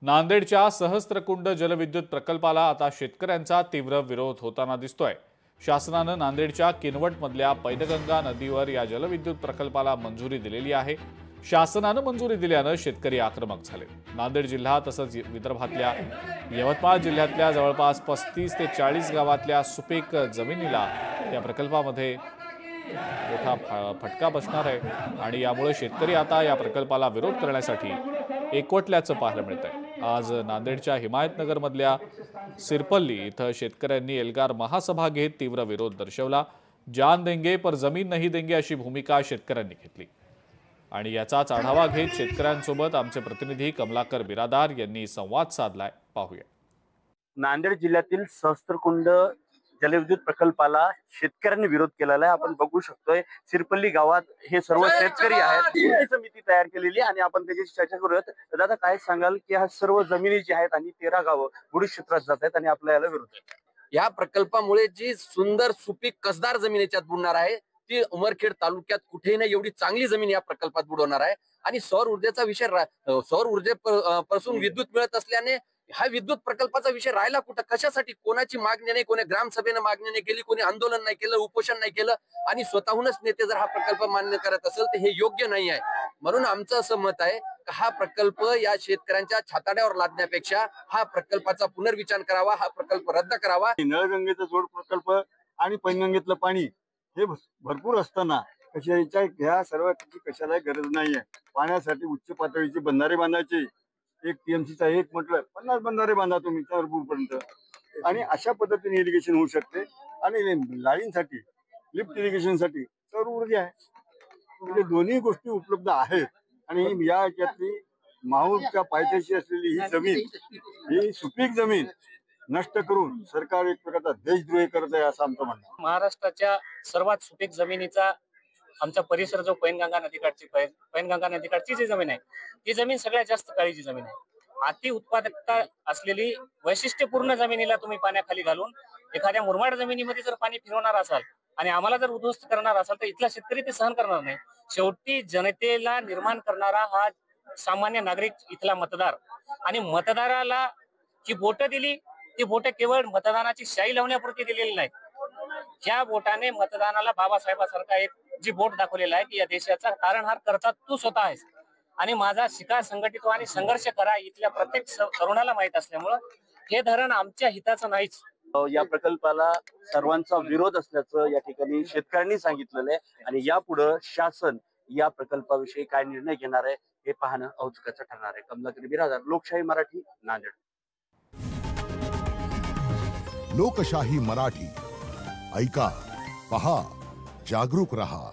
नांदेडच्या सहस्त्रकुंड जलविद्युत प्रकल्पाला आता शेतकऱ्यांचा तीव्र विरोध होताना दिसतोय। शासनानं नांदेडच्या किनवटमधल्या पैनगंगा नदीवर या जलविद्युत प्रकल्पाला मंजुरी दिलेली आहे। शासनानं मंजुरी दिल्यानं शेतकरी आक्रमक झाले। नांदेड जिल्हा तसंच विदर्भातल्या यवतमाळ जिल्ह्यातल्या जवळपास 35 ते 40 गावातल्या सुपीक जमिनीला या प्रकल्पामध्ये मोठा फटका बसणार आहे आणि यामुळे शेतकरी आता या प्रकल्पाला विरोध करण्यासाठी एकवटल्याचं पाहायला मिळतंय। आज नांदेडच्या हिमायतनगरमधल्या सिरपल्ली इथं शेतकऱ्यांनी एल्गार महासभा घेत तीव्र विरोध दर्शवला। जान देंगे पर जमीन नहीं देंगे अशी भूमिका शेतकऱ्यांनी घेतली आणि याचाच आढावा घेत शेतकऱ्यांसोबत आमचे प्रतिनिधी कमलाकर बिरादार यांनी संवाद साधलाय। पाहूया। नांदेड जिल्ह्यातील सहस्त्रकुंड जलविद्युत प्रकल्पाला शेतकऱ्यांनी विरोध केलेला आहे। आपण बघू शकतोय सिरपल्ली गावात हे सर्व शेतकरी आहेत। ही समिती तयार केलेली आणि आपण त्याची चर्चा करूयात। दादा काय सांगाल की हा सर्व जमिनी जी आहेत आणि 13 गावं बुडीत क्षेत्रात जात आहेत आणि आपल्या याला विरोध आहे। या प्रकल्पामुळे जी सुंदर सुपीक कसदार जमीन याच्यात बुडणार आहे ती उमरखेड तालुक्यात कुठेही नाही एवढी चांगली जमीन या प्रकल्पात बुडवणार आहे। आणि सौर ऊर्जेचा विषय सौर ऊर्जेपासून विद्युत मिळत असल्याने हा विद्युत प्रकल्पाचा विषय राहिला कुठं, कशासाठी, कोणाची मागणी नाही, कोणी ग्रामसभेने मागणी नाही केली, कोणी आंदोलन नाही केलं, उपोषण नाही केलं आणि स्वतःहूनच नेते जर हा प्रकल्प मान्य करत असेल तर हे योग्य नाही आहे। म्हणून आमचं असं मत आहे की हा प्रकल्प या शेतकऱ्यांच्या छाताड्यावर लादण्यापेक्षा हा प्रकल्पाचा पुनर्विचार करावा, हा प्रकल्प रद्द करावा। नळगंगेचा जोड प्रकल्प आणि पैनगंगेतलं पाणी हे भरपूर असताना ह्या सर्व कशाला गरज नाहीये। पाण्यासाठी उच्च पातळीचे बंधारे बांधायचे, एक टीएमसीचा एक म्हटलं 50 बंधारे बांधा तुम्ही पर्यंत आणि अशा पद्धतीने इरिगेशन होऊ शकते। आणि लाईनसाठी लिफ्ट इरिगेशनसाठी सौर ऊर्जा आहे, म्हणजे दोन्ही गोष्टी उपलब्ध आहेत। आणि या याच्यातली माहूरच्या पायथ्याशी असलेली ही जमीन, ही सुपीक जमीन नष्ट करून सरकार एक प्रकारचा देशद्रोही करत आहे असं आमचं म्हणणं आहे। महाराष्ट्राच्या सर्वात सुपीक जमिनीचा आमचा परिसर जो पैनगंगा नदीकाठची जी जमीन आहे ती जमीन सगळ्यात जास्त काळीची जमीन आहे। अति उत्पादकता असलेली वैशिष्ट्यपूर्ण जमिनीला तुम्ही पाण्याखाली घालून एखाद्या मुरमाड जमिनीमध्ये जर पाणी फिरवणार असाल आणि आम्हाला जर उद्ध्वस्त करणार असाल तर इथला शेतकरी ते सहन करणार नाही। शेवटी जनतेला निर्माण करणारा हा सामान्य नागरिक, इथला मतदार, आणि मतदाराला जी बोटं दिली ती बोटं केवळ मतदानाची शाई लावण्यापुरती दिलेली नाही। ज्या बोटाने मतदानाला बाबासाहेबांसारखा एक जी बोट दाखवलेला आहे की या देशाचा तारणहार करता तू स्वतः आहेस आणि माझा शिकार संघटित व्हा आणि संघर्ष करा इथल्या प्रत्येक तरुणाला माहित असल्यामुळं हे धरण आमच्या हिताचं नाहीच। या प्रकल्पाला सर्वांचा विरोध असल्याचं या ठिकाणी शेतकऱ्यांनी सांगितलेलं आहे आणि यापुढे शासन या प्रकल्पाविषयी काय निर्णय घेणार आहे हे पाहणं औत्सुक्याचं ठरणार आहे। कमलाकर बिरादार, लोकशाही मराठी, नांदेड। लोकशाही मराठी ऐका, पहा, जागरूक रहा।